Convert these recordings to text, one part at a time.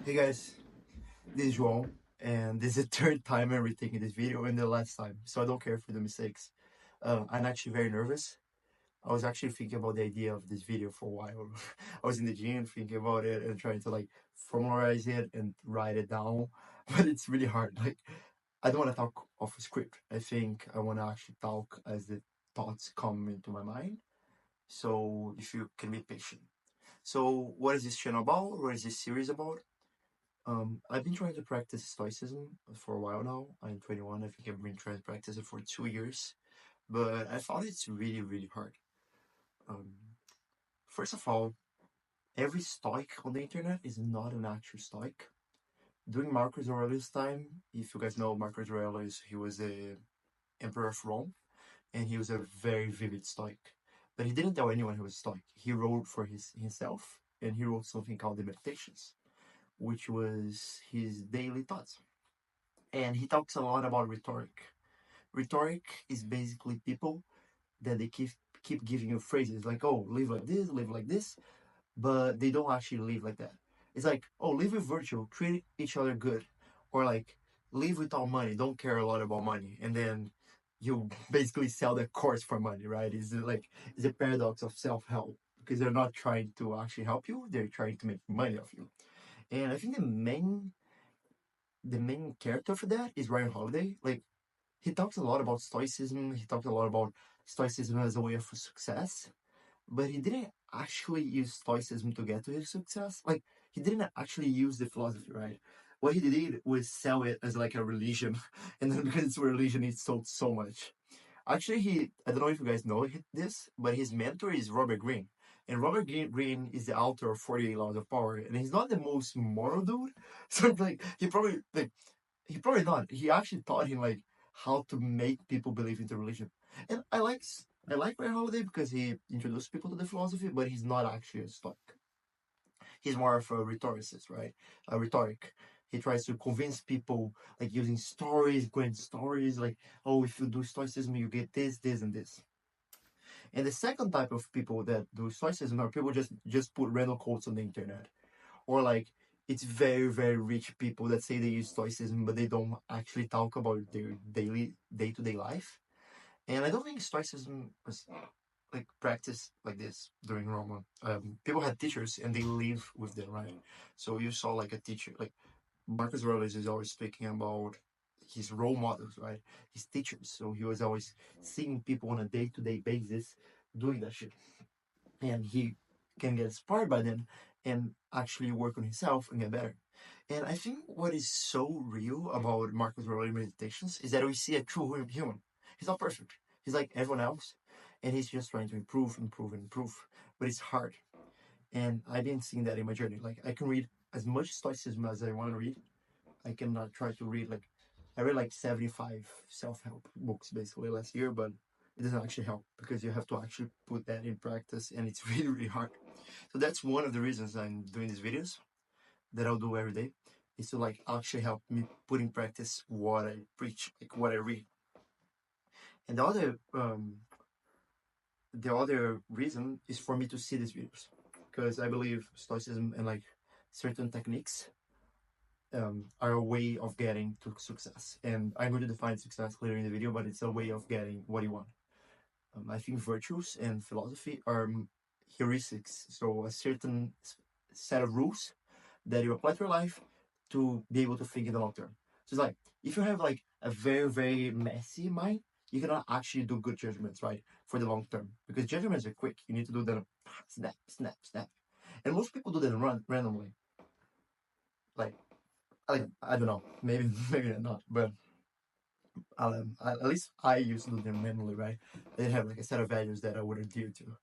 Hey guys, this is João, and this is the third time I'm retaking this video and the last time, so I don't care for the mistakes. I'm actually very nervous. I was actually thinking about the idea of this video for a while. I was in the gym thinking about it and trying to like formalize it and write it down, but it's really hard. Like, I don't want to talk off a script. I think I want to actually talk as the thoughts come into my mind. So if you can be patient. So what is this channel about? What is this series about? I've been trying to practice Stoicism for a while now. I'm 21. I think I've been trying to practice it for 2 years, but I found it's really, really hard. Um, First of all, every Stoic on the internet is not an actual Stoic. During Marcus Aurelius' time, if you guys know Marcus Aurelius, he was the emperor of Rome, and he was a very vivid Stoic. But he didn't tell anyone he was Stoic. He wrote for himself, and he wrote something called the Meditations, which was his daily thoughts. And he talks a lot about rhetoric. Rhetoric is basically people that they keep giving you phrases like, "Oh, live like this," but they don't actually live like that. It's like, "Oh, live with virtue, treat each other good," or like, "Live without money, don't care a lot about money," and then you basically sell the course for money, right? It's a paradox of self-help because they're not trying to actually help you; they're trying to make money off you. And I think the main character for that is Ryan Holiday. Like, he talks a lot about stoicism. He talks a lot about stoicism as a way of success, but he didn't actually use stoicism to get to his success. Like, he didn't actually use the philosophy, right? What he did was sell it as like a religion, and then because it's a religion, it sold so much. Actually, I don't know if you guys know this, but his mentor is Robert Greene. And Robert Greene is the author of 48 Laws of Power, and he's not the most moral dude. So like he probably not. He actually taught him like how to make people believe into religion. And I like Ryan Holiday because he introduced people to the philosophy, but he's not actually a Stoic. He's more of a rhetoricist, right? A rhetoric. He tries to convince people like using stories, grand stories, like, oh, if you do Stoicism, you get this, this, and this. And the second type of people that do Stoicism are people just put random quotes on the internet, or like it's very very rich people that say they use stoicism but they don't actually talk about their daily day-to-day life. And I don't think stoicism was like practiced like this during Rome. People had teachers and they live with them, right? So you saw like a teacher like Marcus Aurelius is always speaking about his role models, right? His teachers. So he was always seeing people on a day-to-day basis doing that shit, and he can get inspired by them and actually work on himself and get better. And I think what is so real about Marcus Aurelius meditations is that we see a true human. He's not perfect. He's like everyone else, and he's just trying to improve, improve, and improve. But it's hard, and I've been seeing that in my journey. Like, I can read as much stoicism as I want to read. I can try to read like I read like 75 self-help books basically last year, but it doesn't actually help because you have to actually put that in practice, and it's really really hard. So that's one of the reasons I'm doing these videos that I'll do every day, is to like actually help me put in practice what I preach, like what I read. And the other reason is for me to see these videos, because I believe stoicism and like certain techniques are a way of getting to success. And I'm going to define success later in the video, but it's a way of getting what you want. I think virtues and philosophy are heuristics, so a certain set of rules that you apply to your life to be able to think in the long term. So it's like, if you have like a very very messy mind, you cannot actually do good judgments, right, for the long term, because judgments are quick. You need to do them snap, snap, snap, and most people do them randomly. Like, I don't know, maybe maybe not, but at least I used to do them manually, right? I didn't have like a set of values that I would adhere to.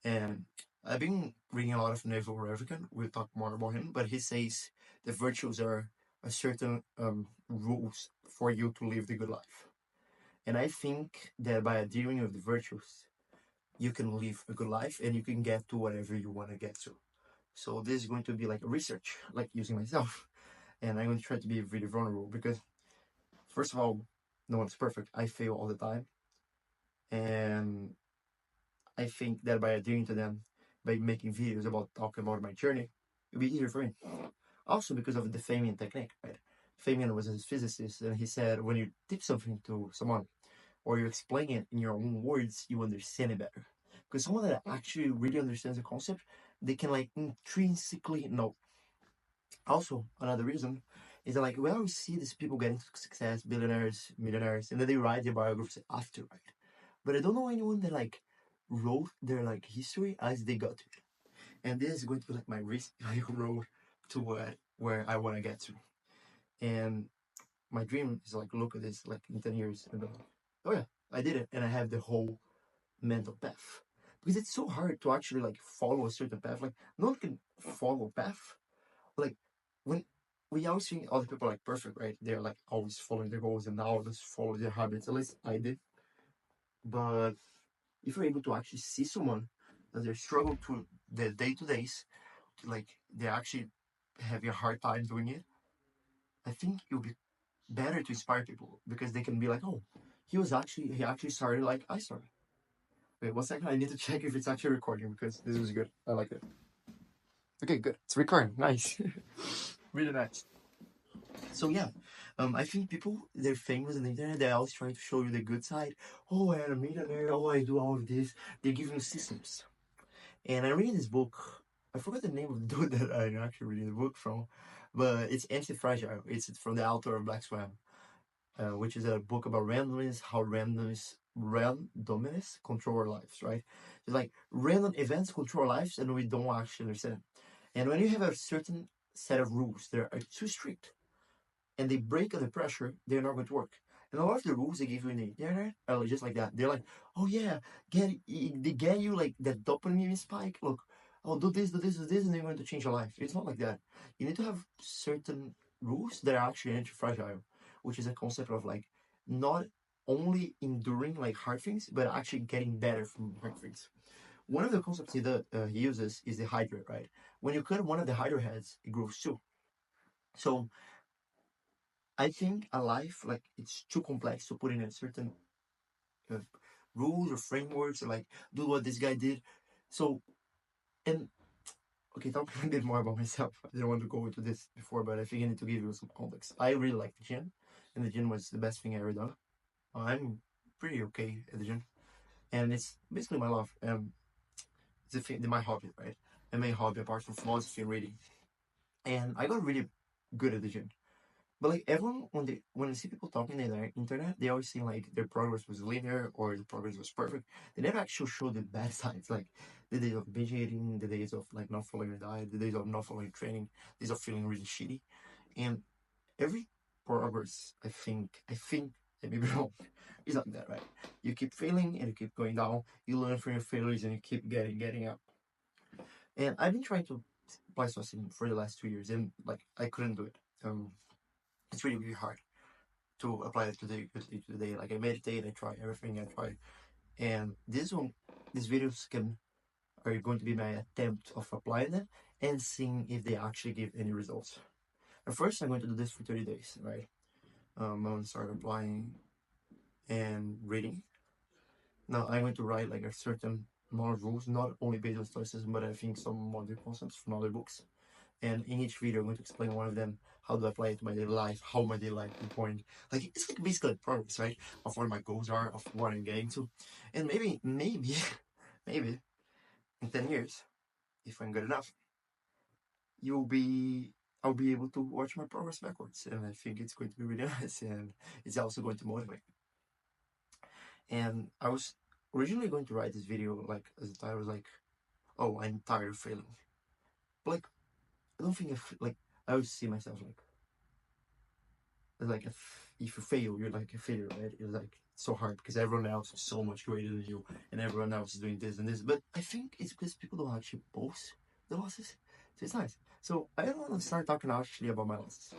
And I've been reading a lot of Naval Ravikant. We'll talk more about him, but he says the virtues are a certain rules for you to live the good life. And I think that by adhering with the virtues, you can live a good life and you can get to whatever you want to get to. So this is going to be like a research, like using myself, and I'm going to try to be really vulnerable because, first of all, no one's perfect. I fail all the time, and I think that by adhering to them, by making videos about talking about my journey, it'll be easier for me. Also because of the Feynman technique, right? Feynman was a physicist, and he said when you teach something to someone or you explain it in your own words, you understand it better. Because someone that actually really understands the concept, they can like intrinsically know. Also, another reason is that like we always see these people getting success, billionaires, millionaires, and then they write their biographies after, right? But I don't know anyone that like wrote their like history as they got to it. And this is going to be like my road to where I want to get to. And my dream is like look at this like in 10 years and be like, oh yeah, I did it, and I have the whole mental path. Because it's so hard to actually like follow a certain path. Like no one can follow a path. Like when we always think other people are like perfect, right? They're like always following their goals and always follow their habits. At least I did. But if you're able to actually see someone that they struggle to their day to days, like they actually having a hard time doing it, I think it would be better to inspire people because they can be like, oh, he actually started like I started. Wait, 1 second, I need to check if it's actually recording because this was good. I like it. Okay, good. It's recording. Nice. Really nice. So yeah, I think people they're famous on the internet. They're always trying to show you the good side. Oh, I am a millionaire. Oh, I do all of this. They're giving you systems. And I read this book. I forgot the name of the dude that I'm actually reading the book from, but it's Antifragile. It's from the author of Black Swan, which is a book about randomness, how randomness control our lives, right? It's like random events control our lives, and we don't actually understand. And when you have a certain set of rules that are too strict, and they break under pressure, they're not going to work. And a lot of the rules they give you in the internet are just like that. They're like, oh yeah, they get you like that dopamine spike. Look, oh do this, do this, do this, and they're going to change your life. It's not like that. You need to have certain rules that are actually anti-fragile, which is a concept of like not only enduring like hard things, but actually getting better from hard things. One of the concepts he uses is the hydra, right? When you cut one of the hydra heads, it grows two. So I think a life like it's too complex to put in a certain uh, rules or frameworks or like do what this guy did. So and okay, talking a bit more about myself. I didn't want to go into this before, but I think I need to give you some context. I really like the gym, and the gym was the best thing I ever done. I'm pretty okay at the gym, and it's basically my love. It's a thing, my hobby, right? My main hobby apart from philosophy and reading, and I got really good at the gym. But like everyone, when they see people talking on the internet, they always say like their progress was linear or the progress was perfect. They never actually show the bad sides, like the days of binge eating, the days of like not following a diet, the days of not following training, days of feeling really shitty. And every progress, I think, I may be wrong, is like that, right? You keep failing and you keep going down. You learn from your failures and you keep getting up. And I've been trying to apply Stoicism for the last 2 years, and like I couldn't do it. It's really really hard to apply it to the day. Like I meditate, I try everything, I try, and these videos are going to be my attempt of applying them and seeing if they actually give any results. At first, I'm going to do this for 30 days, right? I'm going to start applying and reading. Now I'm going to write like a certain amount of rules, not only based on stoicism, but I think some other concepts from other books. And in each video, I'm going to explain one of them, how do I apply it to my daily life, how my daily life is important. Like, it's like basically a progress, right? Of what my goals are, of what I'm getting to. And maybe, maybe in 10 years, if I'm good enough, I'll be able to watch my progress backwards. And I think it's going to be really nice. And it's also going to motivate. And I was originally going to write this video, like, as the title was like, oh, I'm tired of failing. But, like, I don't think like, I always see myself like if you fail, you're like a failure, right? It's like so hard because everyone else is so much greater than you, and everyone else is doing this and this. But I think it's because people don't actually post the losses, so it's nice. So I don't want to start talking actually about my losses.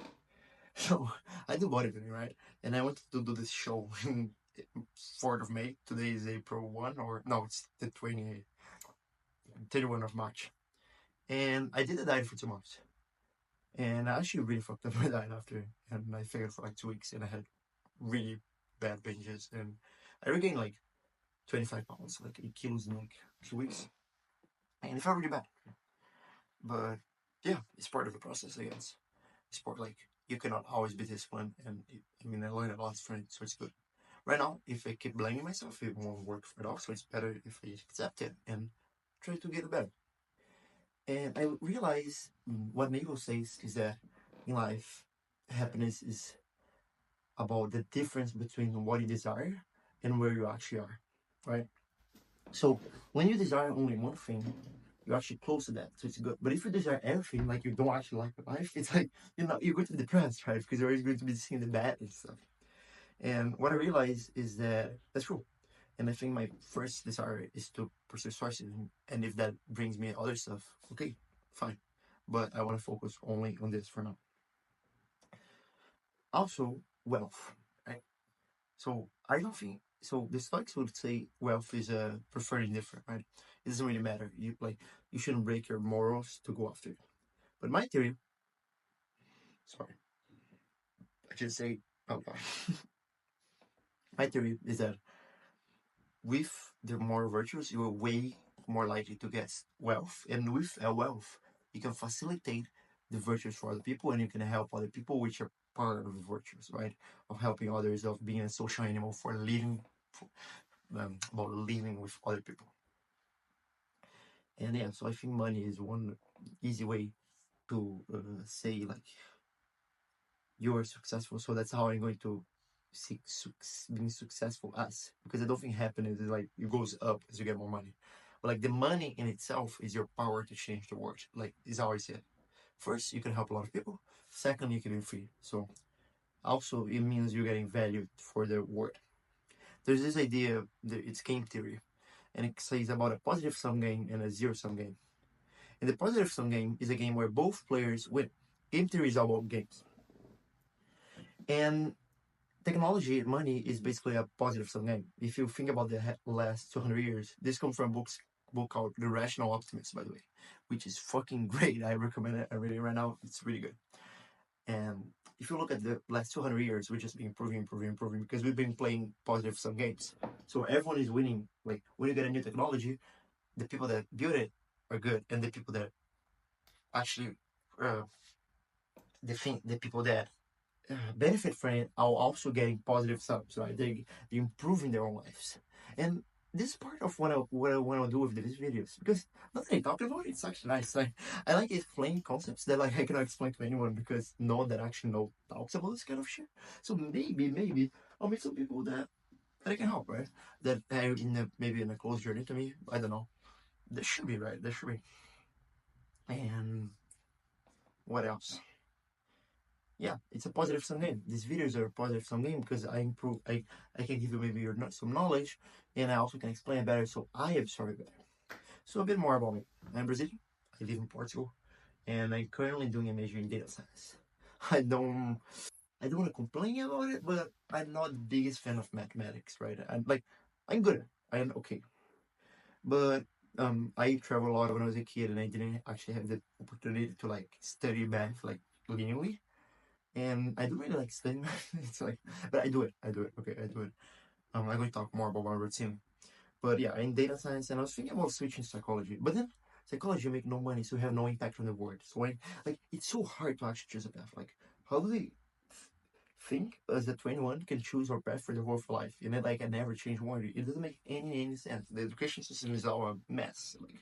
So I do bodybuilding, right? And I wanted to do this show in 4th of May. Today is April 1, or no, it's the 31 of March. And I did a diet for 2 months. And I actually really fucked up my diet after, and I failed for like 2 weeks, and I had really bad binges, and I regained like 25 pounds, like 8 kilos in like 2 weeks, and it felt really bad. But yeah, it's part of the process, I guess. It's part like you cannot always be disciplined, and I mean, I learned a lot from it, so it's good. Right now, if I keep blaming myself, it won't work for it all. So it's better if I accept it and try to get better. And I realize what Naval says is that in life, happiness is about the difference between what you desire and where you actually are, right? So when you desire only one thing, you're actually close to that, so it's good. But if you desire everything, like you don't actually like your life, it's like you're going to be depressed, right? Because you're always going to be seeing the bad and stuff. And what I realize is that that's true. And I think my first desire is to pursue stoicism. And if that brings me other stuff, okay, fine. But I want to focus only on this for now. Also, wealth, right? So I don't think so. The Stoics would say wealth is a preferred indifferent, right? It doesn't really matter. You shouldn't break your morals to go after it. But my theory, sorry, I should say out loud. My theory is that with the moral virtues, you are way more likely to get wealth. And with a wealth, you can facilitate the virtues for other people and you can help other people, which are part of the virtues, right? Of helping others, of being a social animal for living, about living with other people. And yeah, so I think money is one easy way to say, like, you are successful. So that's how I'm going to seek being successful as, because I don't think happiness is like it goes up as you get more money, but like the money in itself is your power to change the world. Like is how I say it. First, you can help a lot of people. Second, you can be free. So also it means you're getting valued for the word. There's this idea that it's game theory, and it says about a positive sum game and a zero sum game. And the positive sum game is a game where both players win. Game theory is all about games. And technology and money is basically a positive sum game. If you think about the last 200 years, this comes from a book called The Rational Optimist, by the way, which is fucking great. I recommend it. I read it right now. It's really good. And if you look at the last 200 years, we've just been improving because we've been playing positive sum games. So everyone is winning. Like when you get a new technology, the people that build it are good, and the people that actually, uh, the people that benefit from it are also getting positive subs, right? They're improving their own lives. And this is part of what I want to do with these videos because now that I talk about it, it's actually nice. Like I like explaining concepts that like I cannot explain to anyone because no one that actually talks about this kind of shit. So maybe I'll meet some people that I can help, right? That are maybe in a close journey to me. I don't know. There should be, right? There should be. And what else? Yeah, it's a positive sum game. These videos are a positive sum game because I can give you maybe some knowledge and I also can explain it better so I absorb it better. So a bit more about me. I'm Brazilian. I live in Portugal and I'm currently doing a major in data science. I don't I don't want to complain about it, but I'm not the biggest fan of mathematics, right? I'm good. I'm okay. But I traveled a lot when I was a kid and I didn't actually have the opportunity to like study math like linearly, and I don't really like studying math. It's like, but I do it. I do it. Okay, I do it. I'm going to talk more about my routine. But yeah, in data science, and I was thinking about switching to psychology. But then psychology you make no money, so you have no impact on the world. So like it's so hard to actually choose a path. Like how do they think as a 21 can choose our path for the whole of life? And then like I never change one. It doesn't make any sense. The education system is all a mess. Like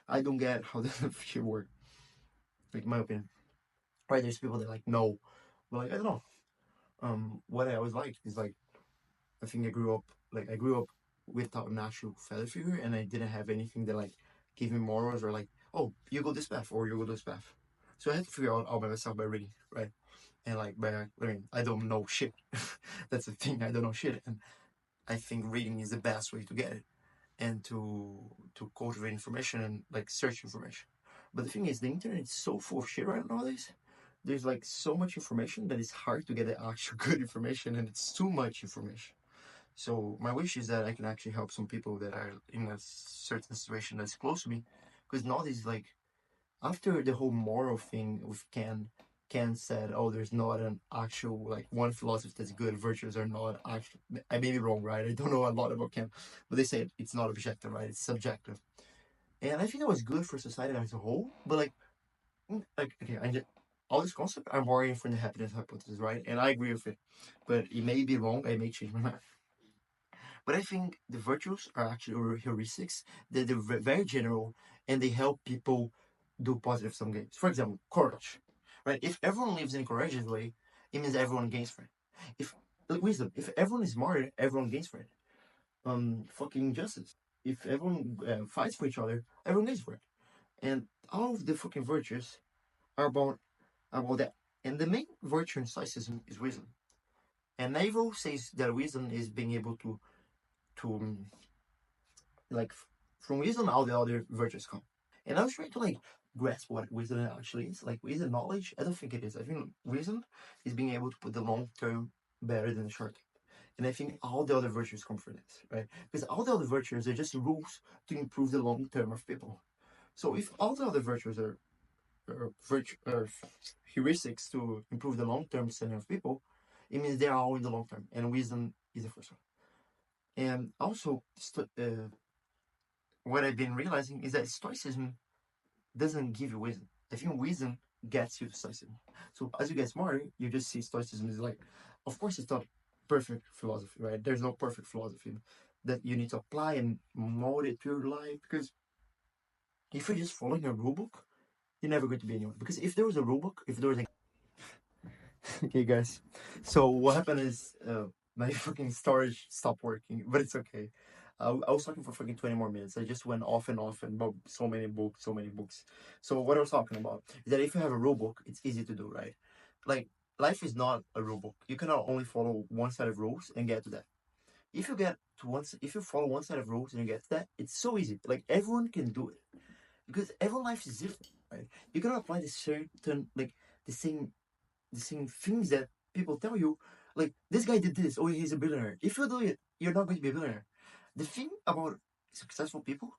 I don't get how does shit work. Like in my opinion. Right, there's people that like no. But like I don't know. What I always liked is like I think I grew up without an actual father figure, and I didn't have anything that like gave me morals or like, oh, you go this path or you go this path. So I had to figure out all by myself by reading, right? And like by learning, I don't know shit. That's the thing, I don't know shit, and I think reading is the best way to get it and to cultivate information and like search information. But the thing is, the internet is so full of shit right nowadays. There's like so much information that it's hard to get the actual good information, and it's too much information. So my wish is that I can actually help some people that are in a certain situation that's close to me, because nowadays, like after the whole moral thing with Ken said, "Oh, there's not an actual like one philosophy that's good. Virtues are not actual." I may be wrong, right? I don't know a lot about Ken, but they say it's not objective, right? It's subjective, and I think that was good for society as a whole. But like like okay, all this concept I'm borrowing from the happiness hypothesis, right? And I agree with it, but it may be wrong. I may change my mind. But I think the virtues are actually heuristics. They're very general and they help people do positive sum games. For example, courage, right? If everyone lives in a courageous way, it means everyone gains from it. If like wisdom, if everyone is smart, everyone gains from it. Fucking justice. If everyone fights for each other, everyone gains for it. And all of the fucking virtues are about that. And the main virtue in stoicism is wisdom. And Naval says that wisdom is being able to like from wisdom all the other virtues come. And I was trying to like grasp what wisdom actually is. Like wisdom knowledge, I don't think it is. I think wisdom is being able to put the long term better than the short term. And I think all the other virtues come from this, right? Because all the other virtues are just rules to improve the long term of people. So if all the other virtues are heuristics to improve the long term standing of people, it means they are all in the long term. And wisdom is the first one. And also, what I've been realizing is that Stoicism doesn't give you wisdom. I think wisdom gets you to Stoicism. So as you get smarter, you just see Stoicism is like, of course, it's not perfect philosophy, right? There's no perfect philosophy that you need to apply and mold it to your life. Because if you're just following a rule book, you're never going to be anyone. Because if there was a rule book, if there was a okay, guys. So what happened is my fucking storage stopped working, but it's okay. I was talking for fucking 20 more minutes. I just went off and off and about so many books, so many books. So what I was talking about is that if you have a rule book, it's easy to do, right? Like life is not a rule book. You cannot only follow one set of rules and get to that. If you get to if you follow one set of rules and you get to that, it's so easy. Like everyone can do it because everyone's life is different, right? You cannot apply the certain like the same the same things that people tell you. Like this guy did this, oh he's a billionaire. If you do it, you're not going to be a billionaire. The thing about successful people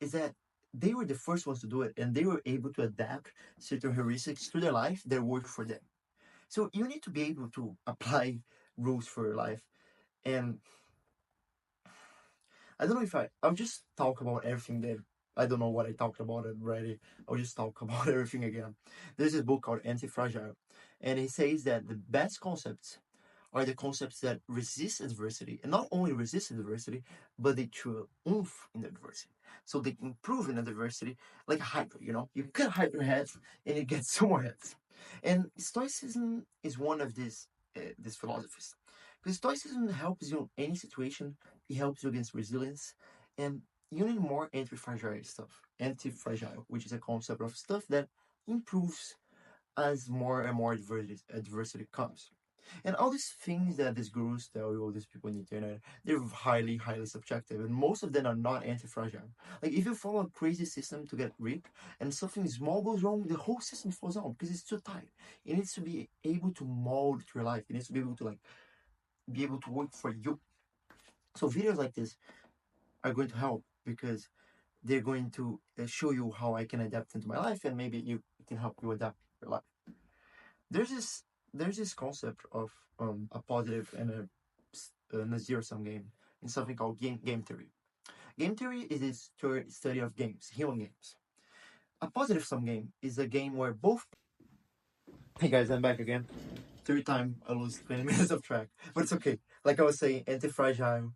is that they were the first ones to do it and they were able to adapt certain heuristics to their life that work for them. So you need to be able to apply rules for your life. And I don't know if I'll just talk about everything that I don't know what I talked about already. I'll just talk about everything again. There's this book called Antifragile, and he says that the best concepts are the concepts that resist adversity, and not only resist adversity, but they triumph in adversity. So they improve in adversity, like a hydra. You cut hydra heads, and it gets some more heads. And Stoicism is one of these philosophies, because Stoicism helps you in any situation. It helps you against resilience, and you need more anti-fragile stuff. Anti-fragile, which is a concept of stuff that improves as more and more adversity comes. And all these things that these gurus tell you, all these people on the internet, they're highly, highly subjective, and most of them are not anti-fragile. Like if you follow a crazy system to get rich, and something small goes wrong, the whole system falls down because it's too tight. It needs to be able to mold your life. It needs to be able to be able to work for you. So videos like this are going to help because they're going to show you how I can adapt into my life, and maybe it can help you adapt your life. There's this there's this concept of a positive and a zero sum game in something called game theory. Game theory is this study of games, human games. A positive sum game is a game where both. Hey guys, I'm back again. Third time I lose 20 minutes of track, but it's okay. Like I was saying, anti-fragile.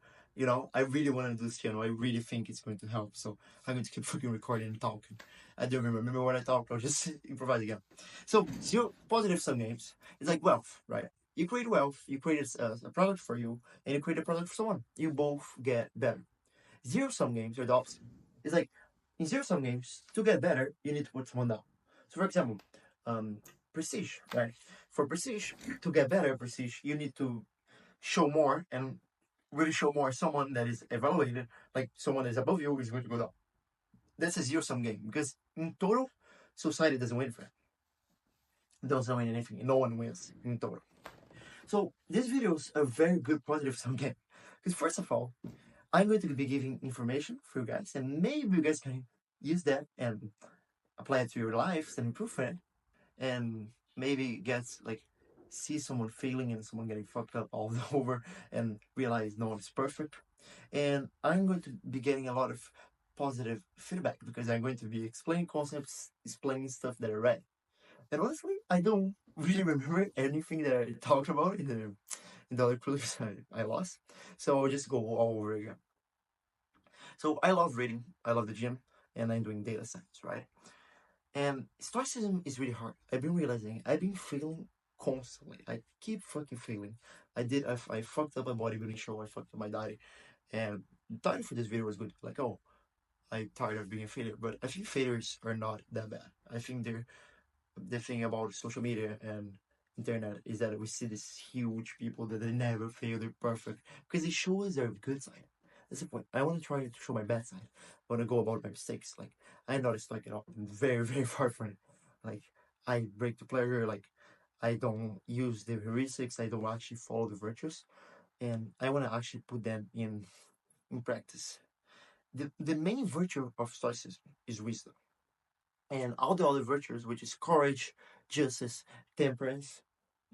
I really want to do this channel. I really think it's going to help. So I'm going to keep fucking recording and talking. I don't remember what I talked. I'll just improvise again. So zero positive sum games. It's like wealth, right? You create wealth. You create a product for you, and you create a product for someone. You both get better. Zero sum games are the opposite. It's like in zero sum games, to get better, you need to put someone down. So for example, um, prestige, right? For prestige, to get better prestige, you need to show more and really show more. Someone that is evaluated, like someone that is above you, is going to go down. That's a zero sum game because in total, society doesn't win for it. It doesn't win anything. No one wins in total. So these videos are very good positive sum game. Because first of all, I'm going to be giving information for you guys, and maybe you guys can use that and apply it to your lives and improve it, and maybe get see someone failing and someone getting fucked up all over and realize no one's perfect. And I'm going to be getting a lot of positive feedback because I'm going to be explaining concepts, explaining stuff that I read. And honestly, I don't really remember anything that I talked about in the other prelims I lost. So I'll just go all over again. So I love reading, I love the gym, and I'm doing data science, right? And stoicism is really hard. I've been realizing I've been failing constantly. I keep fucking failing. I fucked up my bodybuilding show, I fucked up my diet. And the title for this video was good. Like, oh, I'm tired of being a failure. But I think failures are not that bad. I think they're the thing about social media and internet is that we see these huge people that they never fail, they're perfect because they show us their good side. That's the point. I want to try to show my bad side. I want to go about my mistakes. Like I'm not a stoic at all. I'm very, very far from it. Like I break the pleasure. Like I don't use the heuristics. I don't actually follow the virtues, and I want to actually put them in practice. The main virtue of stoicism is wisdom, and all the other virtues, which is courage, justice, temperance,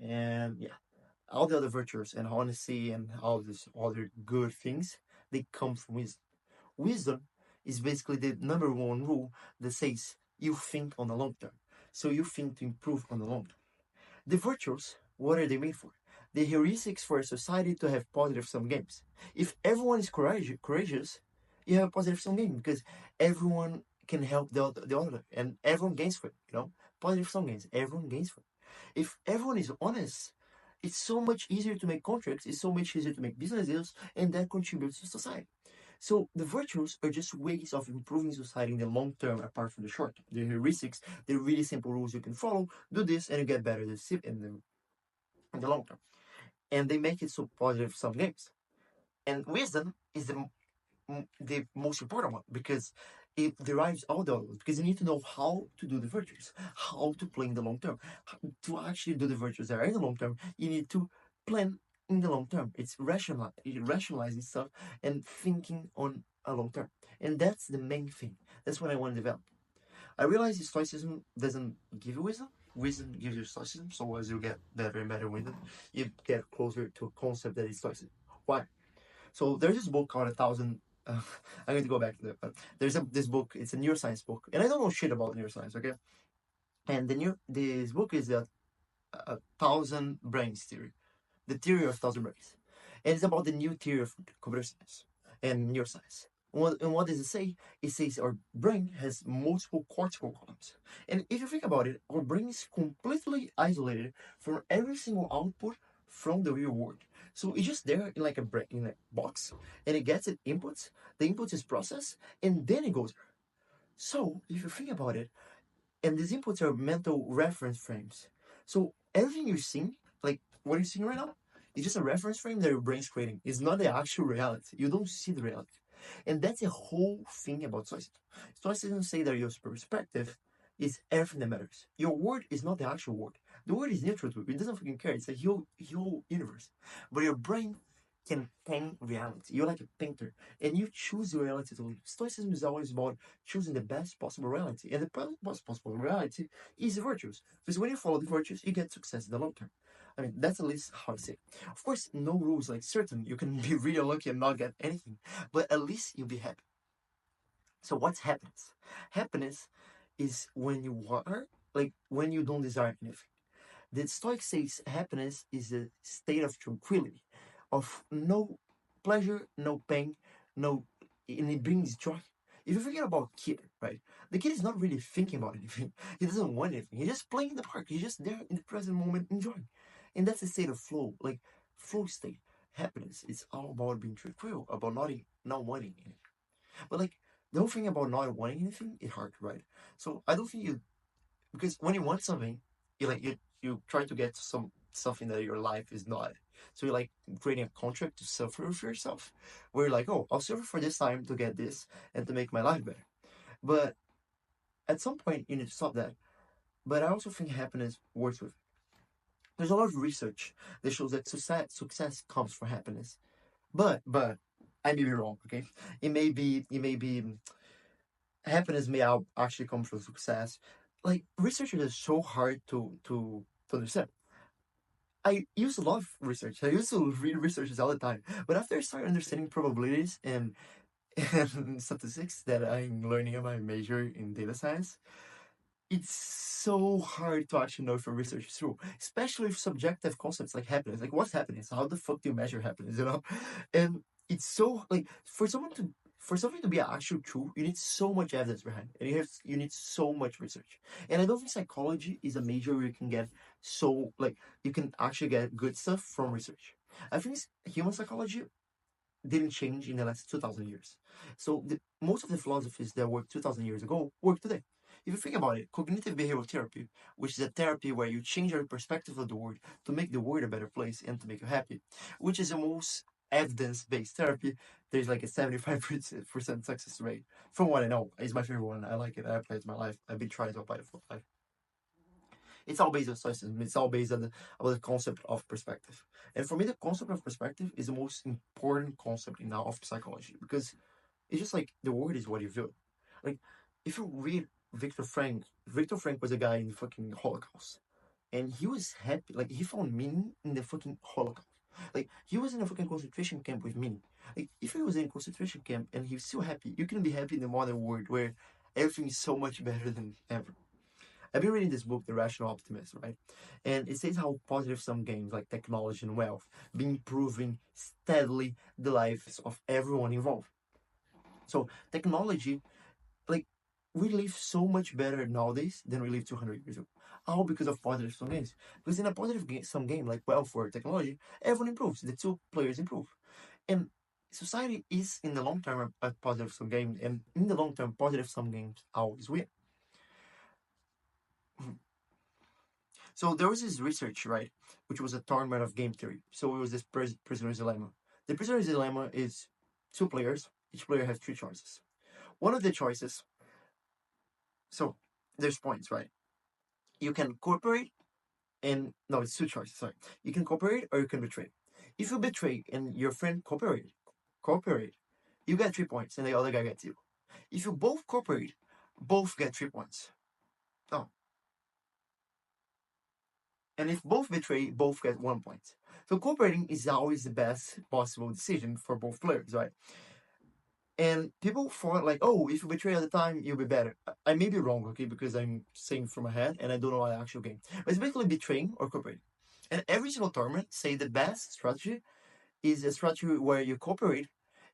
and yeah, all the other virtues and honesty and all these other good things, they come from wisdom. Wisdom is basically the number one rule that says you think on the long term. So you think to improve on the long term. The virtues, what are they made for? The heuristics for a society to have positive sum games. If everyone is courageous, you have a positive sum game because everyone can help the other and everyone gains for it, you know? Positive sum games, everyone gains for it. If everyone is honest, it's so much easier to make contracts, it's so much easier to make business deals, and that contributes to society. So the virtues are just ways of improving society in the long term, apart from the short term. The heuristics, the really simple rules you can follow. Do this, and you get better in the long term. And they make it so positive some games. And wisdom is the most important one because it derives all the others. Because you need to know how to do the virtues, how to play in the long term. To actually do the virtues that are in the long term, you need to plan in the long term. It's rationalizing stuff and thinking on a long term. And that's the main thing. That's what I want to develop. I realize Stoicism doesn't give you wisdom. Wisdom gives you Stoicism. So as you get better and better with it, you get closer to a concept that is Stoicism. Why? So there's this book called A Thousand. I'm going to go back to that, but this book. It's a neuroscience book, and I don't know shit about neuroscience. Okay, and this book is a thousand brains theory, the theory of thousand brains, and it's about the new theory of computer science and neuroscience. And what does it say? It says our brain has multiple cortical columns. And if you think about it, our brain is completely isolated from every single output from the real world. So it's just there in like a brain, in a box, and it gets its inputs. The inputs is processed, and then it goes there. So if you think about it, and these inputs are mental reference frames. So everything you're seeing, like what you're seeing right now, is just a reference frame that your brain's creating. It's not the actual reality. You don't see the reality. And that's the whole thing about Stoicism. Stoicism say that your perspective is everything that matters. Your word is not the actual word. The word is neutral to it. It doesn't fucking care. It's a whole universe. But your brain can paint reality. You're like a painter, and you choose your reality to live. Stoicism is always about choosing the best possible reality, and the best possible reality is the virtues. Because when you follow the virtues, you get success in the long term. I mean, that's at least how I say it. Of course, no rules like certain. You can be really lucky and not get anything, but at least you'll be happy. So what's happiness? Happiness is when you are like when you don't desire anything. The Stoic says happiness is a state of tranquility, of no pleasure, no pain, no, and it brings joy. If you forget about kid, right? The kid is not really thinking about anything. He doesn't want anything. He's just playing in the park. He's just there in the present moment enjoying. And that's a state of flow, like flow state. Happiness. It's all about being tranquil, about not wanting anything. But like the whole thing about not wanting anything is hard, right? So I don't think you because when you want something, you try to get something that your life is not. So you're like creating a contract to suffer for yourself, where you're like, oh, I'll suffer for this time to get this and to make my life better. But at some point, you need to stop that. But I also think happiness works with. There's a lot of research that shows that success comes from happiness. But I may be wrong. Okay, it may be happiness may actually come from success. Like researchers are so hard to understand. I use a lot of research. I used to read researches all the time, but after I started understanding probabilities and statistics that I'm learning in my major in data science, it's so hard to actually know if a research is true, especially with subjective concepts like happiness. Like, what's happiness? How the fuck do you measure happiness? And it's so like for something to be actually true, you need so much evidence behind it, and you need so much research. And I don't think psychology is a major where you can get so like you can actually get good stuff from research. I think human psychology didn't change in the last 2,000 years. So most of the philosophies that worked 2,000 years ago work today. If you think about it, cognitive behavioral therapy, which is a therapy where you change your perspective of the world to make the world a better place and to make you happy, which is the most evidence-based therapy, there's like a 75% success rate. From what I know, it's my favorite one. I like it. I apply it to my life. I've been trying to apply it for life. It's all based on stoicism. It's all based on about the concept of perspective. And for me, the concept of perspective is the most important concept in now of psychology because it's just like the word is what you feel. Like if you read Viktor Frank was a guy in the fucking Holocaust, and he was happy. Like he found meaning in the fucking Holocaust. Like he was in a fucking concentration camp with meaning. Like if he was in a concentration camp and he was still happy, you can be happy in the modern world where everything is so much better than ever. I've been reading this book, The Rational Optimist, right? And it says how positive some games like technology and wealth been improving steadily the lives of everyone involved. So technology, like we live so much better nowadays than we lived 200 years ago. All because of positive sum games. Because in a sum game like wealth or technology, everyone improves. The two players improve. And society is in the long term a positive sum game, and in the long term, positive sum games always win. So there was this research, right, which was a tournament of game theory. So it was this prisoner's dilemma. The prisoner's dilemma is two players. Each player has three choices. One of the choices, so there's points, right? You can cooperate and no, it's two choices. Sorry, you can cooperate or you can betray. If you betray and your friend cooperate, you get 3 points and the other guy gets 0. If you both cooperate, both get 3 points. Oh, and if both betray, both get 1 point. So cooperating is always the best possible decision for both players, right? And people thought like, oh, if you betray at the time, you'll be better. I may be wrong, okay, because I'm saying from my head and I don't know the actual game. But it's basically betraying or cooperating. And every single tournament say the best strategy is a strategy where you cooperate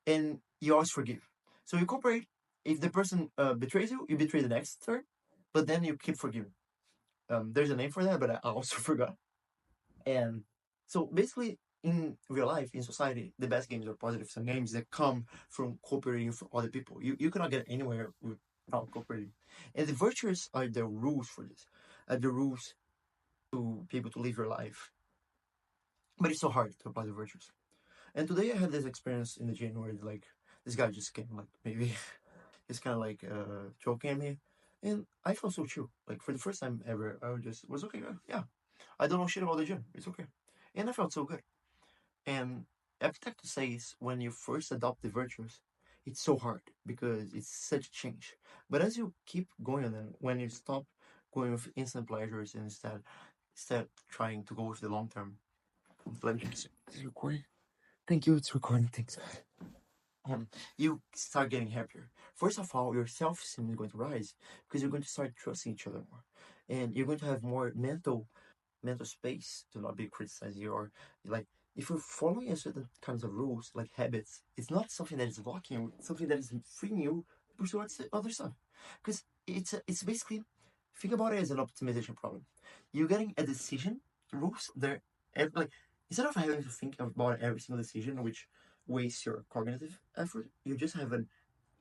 and you always forgive. So you cooperate. If the person betrays you, you betray the next turn, but then you keep forgiving. There's a name for that, but I also forgot. And so basically, in real life, in society, the best games are positive sum games that come from cooperating for other people. You cannot get anywhere without cooperating. And the virtues are the rules for this, are the rules to be able to live your life. But it's so hard to apply the virtues. And today I had this experience in the gym where like this guy just came like maybe he's kind of like joking at me, and I felt so chill. Like for the first time ever, I just was okay. Yeah, I don't know shit about the gym. It's okay, and I felt so good. And Epictetus says when you first adopt the virtues, it's so hard because it's such a change. But as you keep going on them, when you stop going with instant pleasures and instead trying to go with the long term. Let me just is recording. Thank you, it's recording. Thanks. You start getting happier. First of all, your self-esteem is going to rise because you're going to start trusting each other more, and you're going to have more mental space to not be criticized or like if you're following a certain kinds of rules like habits, it's not something that is blocking you, it's something that is freeing you to pursue other stuff. Because it's basically think about it as an optimization problem. You're getting a decision rules there like instead of having to think about every single decision which wastes your cognitive effort, you just have a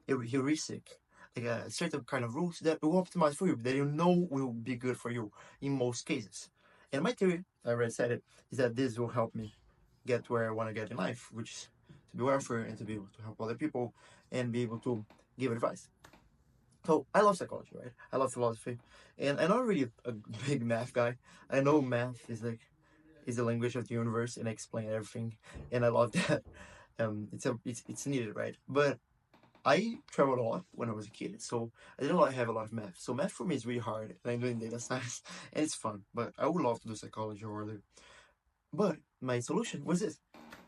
heuristic, like a certain kind of rules that will optimize for you, that you know will be good for you in most cases. And my theory, I already said it, is that this will help me get where I want to get in life, which is to be welfare and to be able to help other people and be able to give advice. So I love psychology, right? I love philosophy, and I'm not really a big math guy. I know math is the language of the universe and I explain everything, and I love that. It's needed, right? But I traveled a lot when I was a kid, so I didn't have a lot of math. So math for me is really hard, and I'm doing data science, and it's fun. But I would love to do psychology or other. But my solution was this: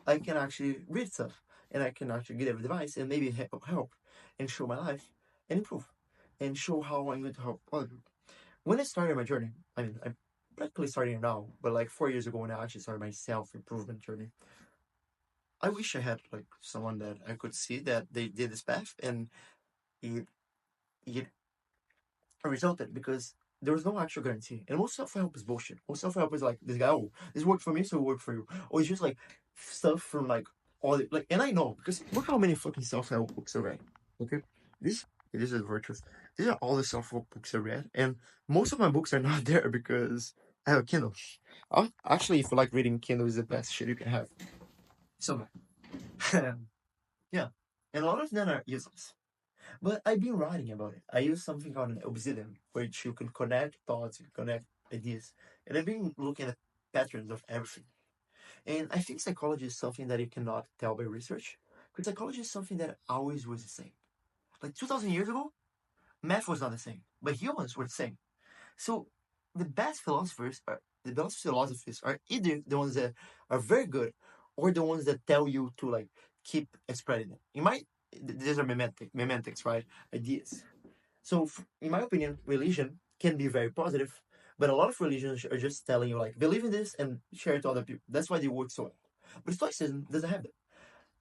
I can actually read stuff, and I can actually get advice, and maybe help, and show my life, and improve, and show how I'm going to help other people. when I started my journey, I mean, I'm practically starting it now, but like 4 years ago when I actually started my self improvement journey, I wish I had like someone that I could see that they did this path and it it resulted because there was no actual guarantee. And most self help is bullshit. Most self help is like this guy, oh, this worked for me, so it worked for you. Or it's just like stuff from like all the, like, and I know because look how many fucking self help books I read. Okay, this this is virtuous. These are all the self help books I read, and most of my books are not there because I have a Kindle. Actually, if you like reading, Kindle is the best shit you can have. So, yeah, and a lot of them are useless. But I've been writing about it. I use something called an obsidian, which you can connect thoughts, you can connect ideas. And I've been looking at patterns of everything. And I think psychology is something that you cannot tell by research. Because psychology is something that always was the same. Like 2000 years ago, math was not the same, but humans were the same. So the best philosophers are the best philosophies are either the ones that are very good or the ones that tell you to like keep spreading it. You might these are memetics, right? Ideas. So, in my opinion, religion can be very positive, but a lot of religions are just telling you, like, believe in this and share it to other people. That's why they work so well. But Stoicism doesn't have that.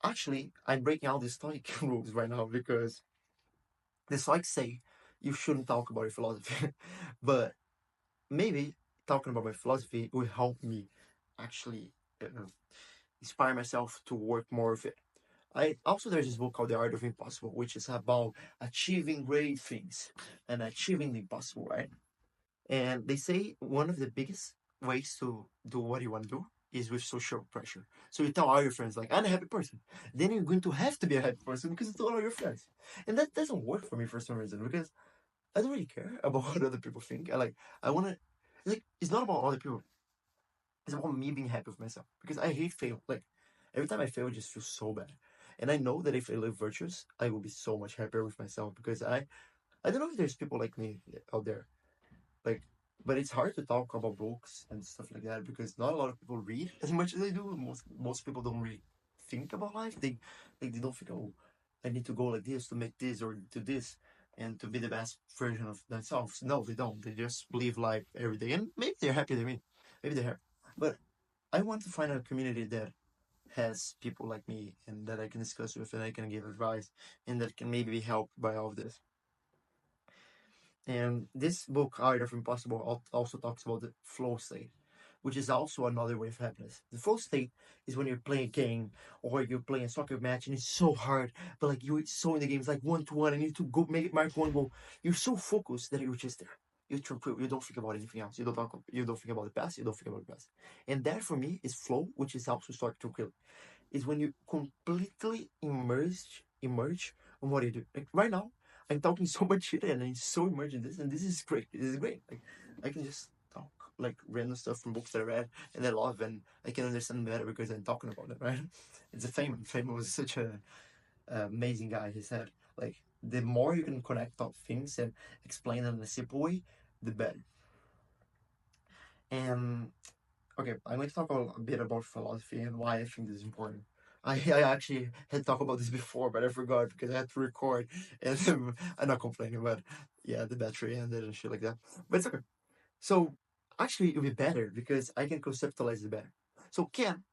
Actually, I'm breaking out the Stoic rules right now because the Stoics say you shouldn't talk about your philosophy. But maybe talking about my philosophy will help me actually inspire myself to work more with it. I also there's this book called The Art of Impossible, which is about achieving great things and achieving the impossible, right? And they say one of the biggest ways to do what you want to do is with social pressure. So you tell all your friends, like, I'm a happy person. Then you're going to have to be a happy person because it's all your friends. And that doesn't work for me for some reason because I don't really care about what other people think. I want to, like, it's not about other people. It's about me being happy with myself because I hate fail. Like, every time I fail, it just feels so bad. And I know that if I live virtuous, I will be so much happier with myself because I don't know if there's people like me out there like but it's hard to talk about books and stuff like that because not a lot of people read as much as I do. Most people don't really think about life. They don't think, oh, I need to go like this to make this or do this and to be the best version of themselves. No, they don't. They just live life every day and maybe they're happy than me. Maybe they're happy. But I want to find a community that has people like me and that I can discuss with and I can give advice and that can maybe be helped by all of this. And this book, Art of Impossible, also talks about the flow state, which is also another way of happiness. The flow state is when you're playing a game or you're playing a soccer match and it's so hard, but like you're so in the game, it's like 1-1, and you need to go make it mark one goal. You're so focused that you're just there. You're tranquil. You don't think about anything else. You don't think about the past. You don't think about the past. And that for me is flow, which is also start tranquil is when you completely emerge on what you do. Like right now, I'm talking so much shit and I'm so immersed in this, and this is great. This is great. Like I can just talk like random stuff from books that I read and I love, and I can understand better because I'm talking about it. Right? It's a Feynman. Feynman was such a amazing guy. He said like the more you can connect up things and explain them in a simple way, the better. And okay, I'm going to talk a bit about philosophy and why I think this is important. I actually had talked about this before, but I forgot because I had to record, and I'm not complaining, but yeah, the battery ended and shit like that. But it's okay. So actually, it'll be better because I can conceptualize it better. So can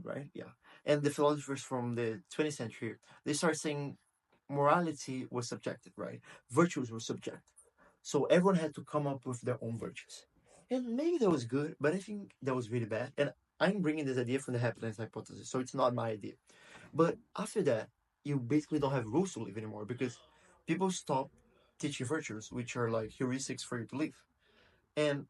right? Yeah. And the philosophers from the 20th century they start saying morality was subjective, right? Virtues were subjective. So everyone had to come up with their own virtues. And maybe that was good, but I think that was really bad. And I'm bringing this idea from the happiness hypothesis, so it's not my idea. But after that, you basically don't have rules to live anymore because people stop teaching virtues, which are like heuristics for you to live. And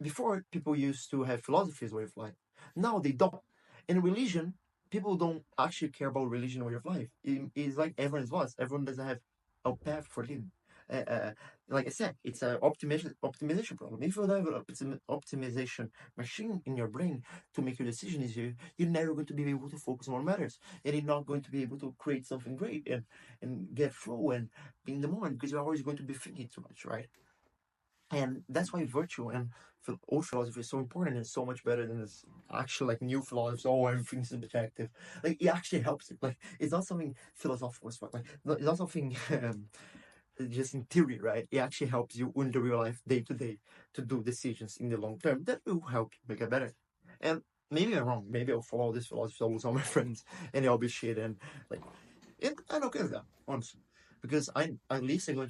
before, people used to have philosophy as way of life. Now they don't. In religion, people don't actually care about religion or way of life. It's like everyone's lost. Everyone doesn't have a path for living. Uh, uh, like I said, it's an optimization problem. If you don't have an optimization machine in your brain to make your decision easier, you're never going to be able to focus on what matters, and you're not going to be able to create something great and get flow and be in the moment because you're always going to be thinking too much, right? And that's why virtue and old philosophy is so important and so much better than this actual like new philosophy. Oh, everything's subjective. Like it actually helps. Like it's not something philosophical as fuck. Like it's not something just in theory, right? It actually helps you in the real life, day to day, to do decisions in the long term that will help you make it better. And maybe I'm wrong. Maybe I'll follow this philosophy, I'll lose all my friends, and I'll be shit. And like, I'm okay with that, honestly, because at least I'm going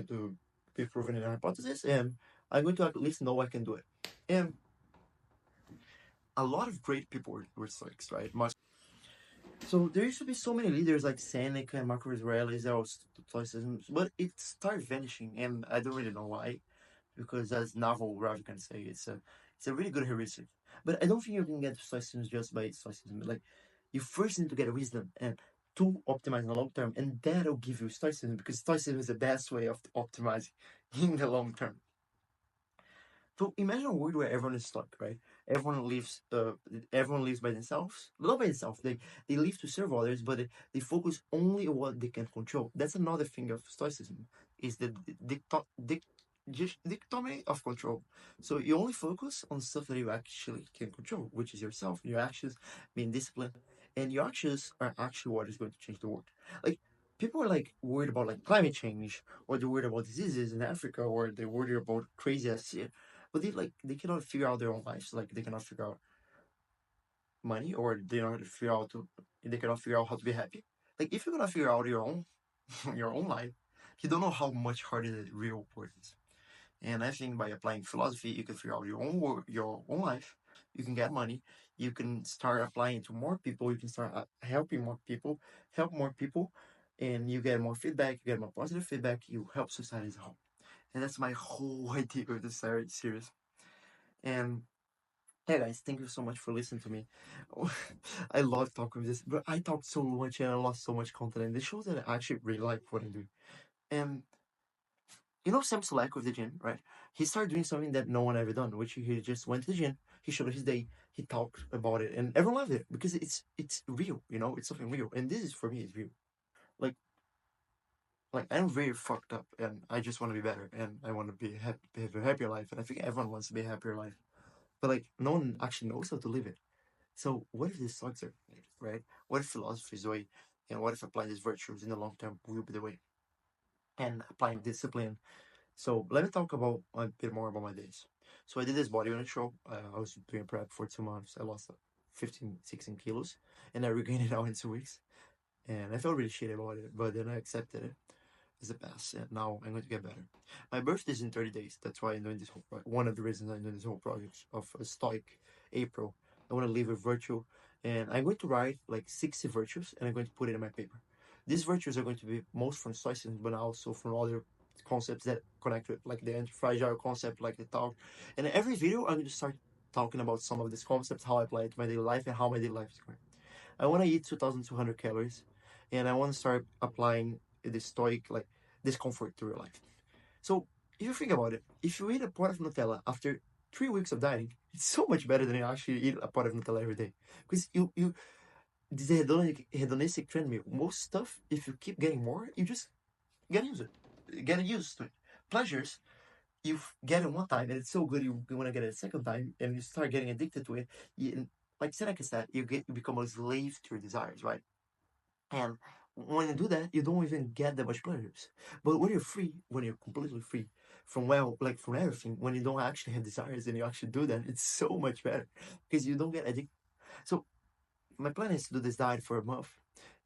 to be proven in a hypothesis, and I'm going to at least know I can do it. And a lot of great people were Stoics, right? So there used to be so many leaders like Seneca and Marcus Aurelius that was Stoicism, but it started vanishing, and I don't really know why. Because as Naval Ravikant say, it's a really good heuristic. But I don't think you can get Stoicism just by Stoicism. Like you first need to get wisdom and to optimize in the long term, and that'll give you Stoicism because Stoicism is the best way of optimizing in the long term. So imagine a world where everyone is stuck, right? Everyone lives, everyone lives by themselves, not by themselves. They live to serve others, but they focus only on what they can control. That's another thing of Stoicism, is the dichotomy of control. So you only focus on stuff that you actually can control, which is yourself, your actions, being disciplined, and your actions are actually what is going to change the world. Like people are like worried about like climate change, or they're worried about diseases in Africa, or they're worried about crazy ass shit, but they cannot figure out their own lives. Like they cannot figure out money, or they cannot figure out how to be happy. Like if you're gonna figure out your own your own life, you don't know how much harder the real world is. And I think by applying philosophy, you can figure out your own life. You can get money. You can start applying it to more people. You can start helping more people, help more people, and you get more feedback. You get more positive feedback. You help society as a whole. And that's my whole idea of this series. And yeah, guys, thank you so much for listening to me. I love talking with this, but I talked so much and I lost so much content. And this shows that I actually really like what I'm doing. And you know Sam Selak with the gym, right? He started doing something that no one ever done, which he just went to the gym, he showed his day, he talked about it, and everyone loved it because it's real, it's something real. And this is for me is real. Like I'm very fucked up and I just want to be better and I want to be happy, have a happier life. And I think everyone wants to be a happier life. But like no one actually knows how to live it. So what if these thoughts are right? What if philosophy is the way? And what if applying these virtues in the long term will be the way? And applying discipline. So let me talk about a bit more about my days. So I did this bodybuilding show. I was doing prep for 2 months. I lost 15, 16 kilos, and I regained it now in 2 weeks. And I felt really shitty about it, but then I accepted it as a pass, and now I'm going to get better. My birthday is in 30 days. That's why I'm doing this whole project. One of the reasons I'm doing this whole project of a Stoic April. I want to live a virtue, and I'm going to write like 60 virtues, and I'm going to put it in my paper. These virtues are going to be most from Stoicism, but also from other concepts that connect with like the antifragile concept, like the talk. And in every video, I'm going to start talking about some of these concepts, how I apply it to my daily life, and how my daily life is going. I want to eat 2,200 calories, and I want to start applying the Stoic like discomfort to your life. So if you think about it, if you eat a pot of Nutella after 3 weeks of dieting, it's so much better than you actually eat a pot of Nutella every day. Because you this hedonistic treadmill, most stuff, if you keep getting more, you just get used to it. Pleasures, you get it one time and it's so good you want to get it a second time and you start getting addicted to it. Like Seneca said, you become a slave to your desires, right? And when you do that, you don't even get that much pleasures. But when you're free, when you're completely free from like from everything, when you don't actually have desires and you actually do that, it's so much better because you don't get addicted. So my plan is to do this diet for a month,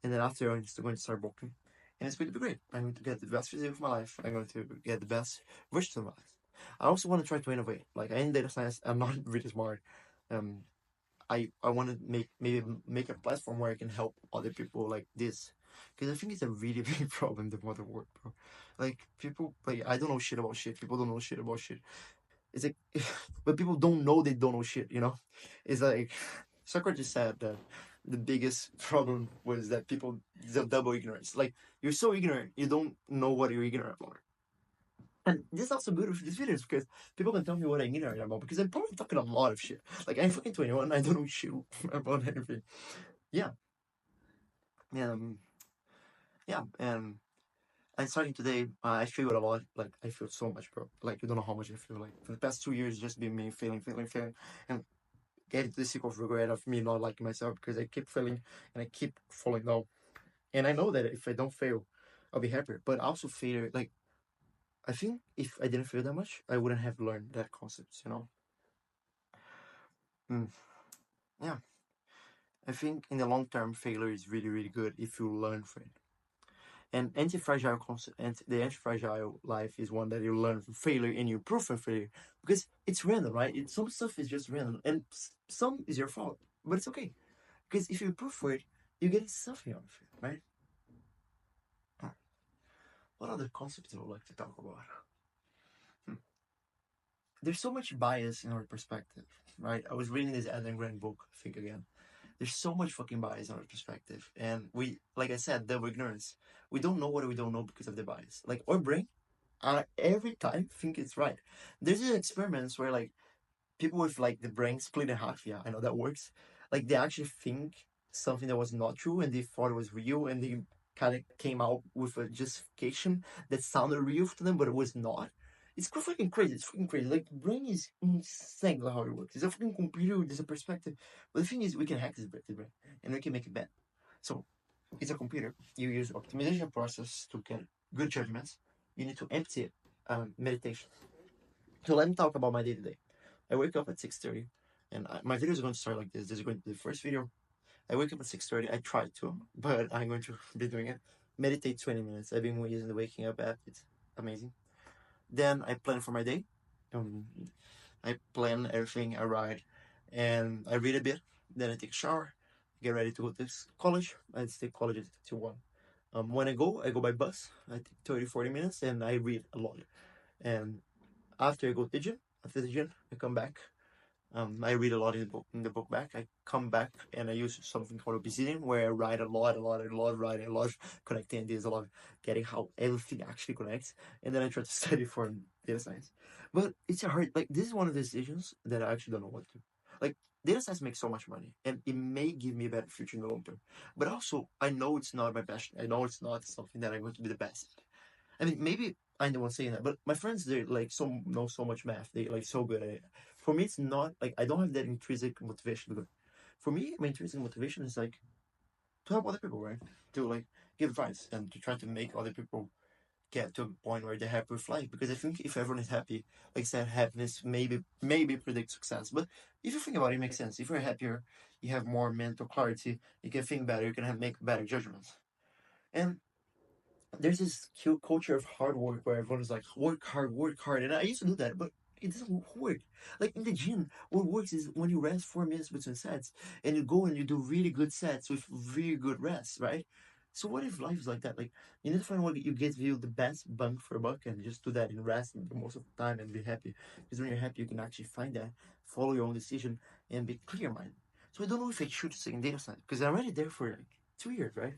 and then after I'm just going to start walking, and it's going to be great. I'm going to get the best physique of my life. I'm going to get the best version of my life. I also want to try to innovate. Like I in data science, I'm not really smart. Um, I want to maybe make a platform where I can help other people like this, because I think it's a really big problem in the modern world, bro. Like people, like I don't know shit about shit. People don't know shit about shit. It's like, but people don't know they don't know shit. It's like Socrates said that the biggest problem was that people the double ignorance. Like you're so ignorant, you don't know what you're ignorant about. And this is also good with these videos because people can tell me what I'm ignorant about because I'm probably talking a lot of shit. Like I'm fucking 21, I don't know shit about anything. Yeah. Um. Yeah. And I'm starting today. I feel a lot. Like I feel so much, bro. Like you don't know how much I feel. Like for the past 2 years, just been me failing, and getting to the sick of regret of me not liking myself because I keep failing and I keep falling down. And I know that if I don't fail, I'll be happier. But also failure, like I think if I didn't fail that much, I wouldn't have learned that concept, you know? Mm, yeah. I think in the long term, failure is really, really good if you learn from it. And anti-fragile concept, and the anti-fragile life is one that you learn from failure and you improve from failure because it's random, right? Some stuff is just random, and some is your fault, but it's okay because if you improve for it, you get something out of it, right? Hmm. What other concepts I would like to talk about? Hmm. There's so much bias in our perspective, right? I was reading this Adam Grant book, I think again. There's so much fucking bias in our perspective, and we, like I said, double ignorance. We don't know what we don't know because of the bias. Like our brain every time think it's right. There's experiments where like people with like the brain split in half. Yeah, I know that works. Like they actually think something that was not true and they thought it was real and they kind of came out with a justification that sounded real to them, but it was not. It's fucking crazy. It's fucking crazy. Like the brain is insane how it works. It's a fucking computer with this perspective. But the thing is, we can hack this brain and we can make it bad. So it's a computer. You use optimization process to get good judgments. You need to empty it. Meditation. So let me talk about my day today. I wake up at 6:30, and my video is going to start like this. This is going to be the first video. I wake up at 6:30. I try to, but I'm going to be doing it. Meditate 20 minutes. I've been using the waking up app. It's amazing. Then I plan for my day. Um, I plan everything. I write, and I read a bit. Then I take a shower. Get ready to go to college. I take college at 1. When I go by bus. I take 30, 40 minutes, and I read a lot. And after I go to the gym, after the gym, I come back. I read a lot in the book back. I come back and I use something called obsidian where I write writing a lot, connecting ideas, a lot, getting how everything actually connects, and then I try to study for data science. But it's a hard, like this is one of the decisions that I actually don't know what to do. Like data science makes so much money and it may give me a better future in the long term. But also I know it's not my passion. I know it's not something that I'm going to be the best at. I mean, maybe I'm the one saying that, but my friends they like so know so much math. They like so good at it. For me, it's not like I don't have that intrinsic motivation. To go. For me, my intrinsic motivation is like to help other people, right? To like give advice and to try to make other people get to a point where they're happy with life. Because I think if everyone is happy, like I said, happiness maybe predicts success. But if you think about it, it makes sense. If you're happier, you have more mental clarity. You can think better. You can make better judgments. And there's this culture of hard work where everyone's like work hard, and I used to do that, but it doesn't work. Like in the gym, what works is when you rest 4 minutes between sets, and you go and you do really good sets with really good rest, right? So what if life is like that? Like you need to find what you get you the best bang for a buck, and just do that and rest most of the time and be happy. Because when you're happy, you can actually find that, follow your own decision, and be clear minded. So I don't know if I should say in data science because I'm already there for like 2 years, right?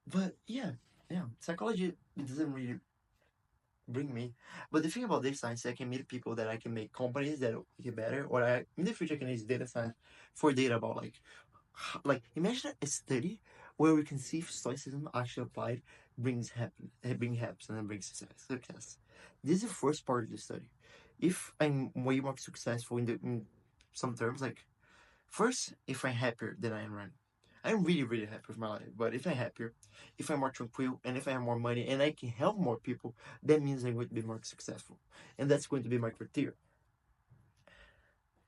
But yeah, psychology it doesn't really bring me. But the thing about data science, I can meet people that I can make companies that get better, or I in the future I can use data science for data about like imagine a study where we can see if stoicism actually applied brings happiness and then brings success. This is the first part of the study. If I'm way more successful in some terms, like first, if I'm happier than I am right now. I'm really, really happy with my life. But if I'm happier, if I'm more tranquil, and if I have more money and I can help more people, that means I'm going to be more successful. And that's going to be my criteria.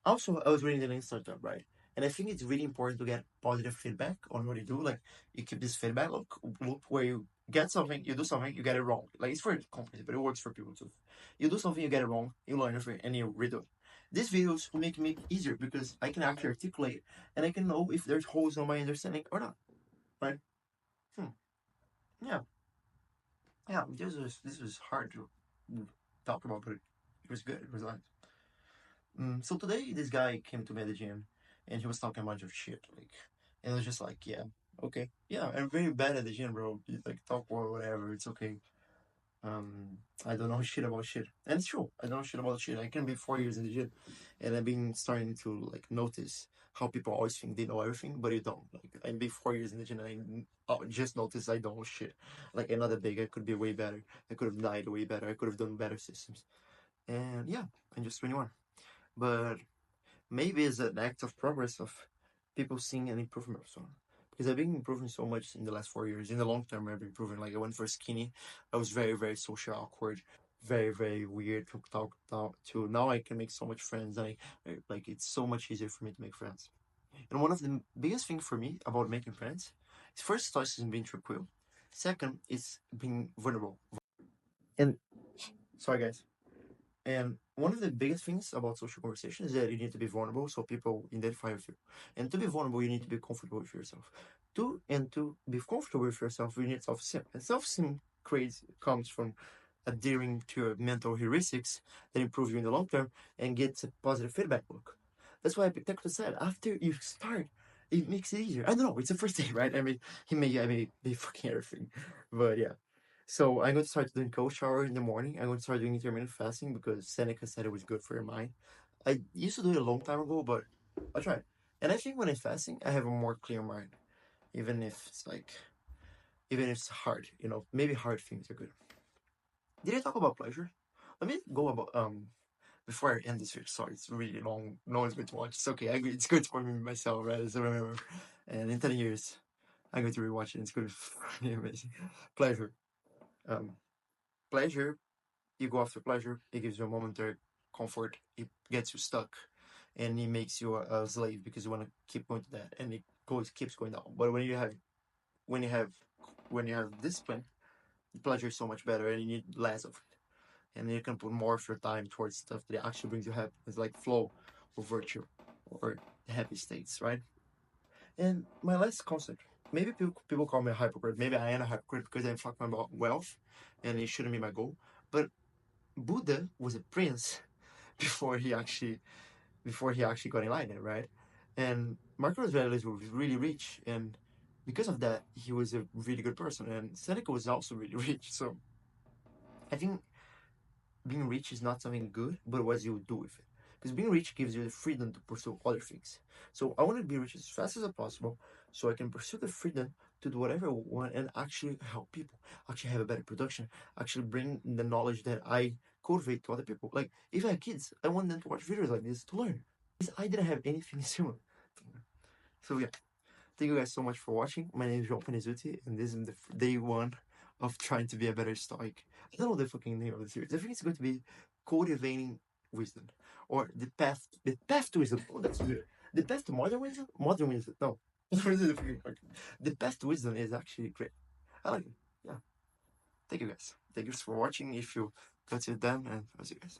Also, I was reading the Lean Startup, right? And I think it's really important to get positive feedback on what you do. Like, you keep this feedback loop where you get something, you do something, you get it wrong. Like, it's for companies, but it works for people too. You do something, you get it wrong, you learn from it, and you redo it. These videos will make me easier because I can actually articulate and I can know if there's holes on my understanding or not, right? Hmm. Yeah, yeah. This was hard to talk about, but it was good. It was nice. So today this guy came to me at the gym, and he was talking a bunch of shit, like, and it was just like, yeah, okay, yeah, I'm very bad at the gym, bro. You, like talk or whatever, it's okay. I don't know shit about shit, and it's true. I don't know shit about shit. I can be 4 years in the gym, and I've been starting to like notice how people always think they know everything, but you don't. Like I've been 4 years in the gym, and I just noticed I don't know shit. Like another big, I could be way better. I could have died way better. I could have done better systems. And yeah, I'm just 21. But maybe it's an act of progress of people seeing an improvement or so. because I've been improving so much in the last 4 years. In the long term, I've been improving. Like I went for skinny, I was very, very social awkward, very, very weird to talk to. Now I can make so much friends. Like it's so much easier for me to make friends. And one of the biggest things for me about making friends is first stoicism being tranquil. Second is being vulnerable. And sorry guys. And one of the biggest things about social conversation is that you need to be vulnerable so people identify with you. And to be vulnerable, you need to be comfortable with yourself. To be comfortable with yourself, you need self-esteem. And self-esteem comes from adhering to your mental heuristics that improve you in the long term and gets a positive feedback loop. That's why Epictetus said, after you start, it makes it easier. I don't know, it's the first day, right? I mean, I may be fucking everything. But yeah. So I'm going to start doing cold shower in the morning. I'm going to start doing intermittent fasting because Seneca said it was good for your mind. I used to do it a long time ago, but I tried. And I think when I'm fasting, I have a more clear mind. Even if it's like, even if it's hard, maybe hard things are good. Did I talk about pleasure? Let me go about, before I end this video. Sorry, it's really long. No one's going to watch. It's okay. It's good for me myself, right? As I remember. And in 10 years, I'm going to rewatch it. It's going to be amazing. Pleasure. Um, pleasure, you go after pleasure, it gives you a momentary comfort, it gets you stuck, and it makes you a slave because you want to keep going to that, and it keeps going down. But when you have discipline, pleasure is so much better, and you need less of it, and you can put more of your time towards stuff that actually brings you happiness, like flow or virtue or happy states, right? And my last concept, maybe people call me a hypocrite, maybe I am a hypocrite because I'm talking about wealth and it shouldn't be my goal, but Buddha was a prince before he actually got enlightened, right? And Marcus Aurelius was really rich, and because of that, he was a really good person. And Seneca was also really rich. So I think being rich is not something good, but what you do with it. Because being rich gives you the freedom to pursue other things. So I want to be rich as fast as possible so I can pursue the freedom to do whatever I want and actually help people, actually have a better production, actually bring the knowledge that I cultivate to other people. Like, if I have kids, I want them to watch videos like this to learn. Because I didn't have anything similar. So yeah, thank you guys so much for watching. My name is João Penizuti, and this is the day one of trying to be a better Stoic. I don't know the fucking name of the series. I think it's going to be Cultivating Wisdom. Or the path to wisdom. Oh, that's good. The path to modern wisdom? Modern wisdom. No. The path to wisdom is actually great. I like it. Yeah. Thank you guys. Thank you for watching. If you got it done, and I'll see you guys.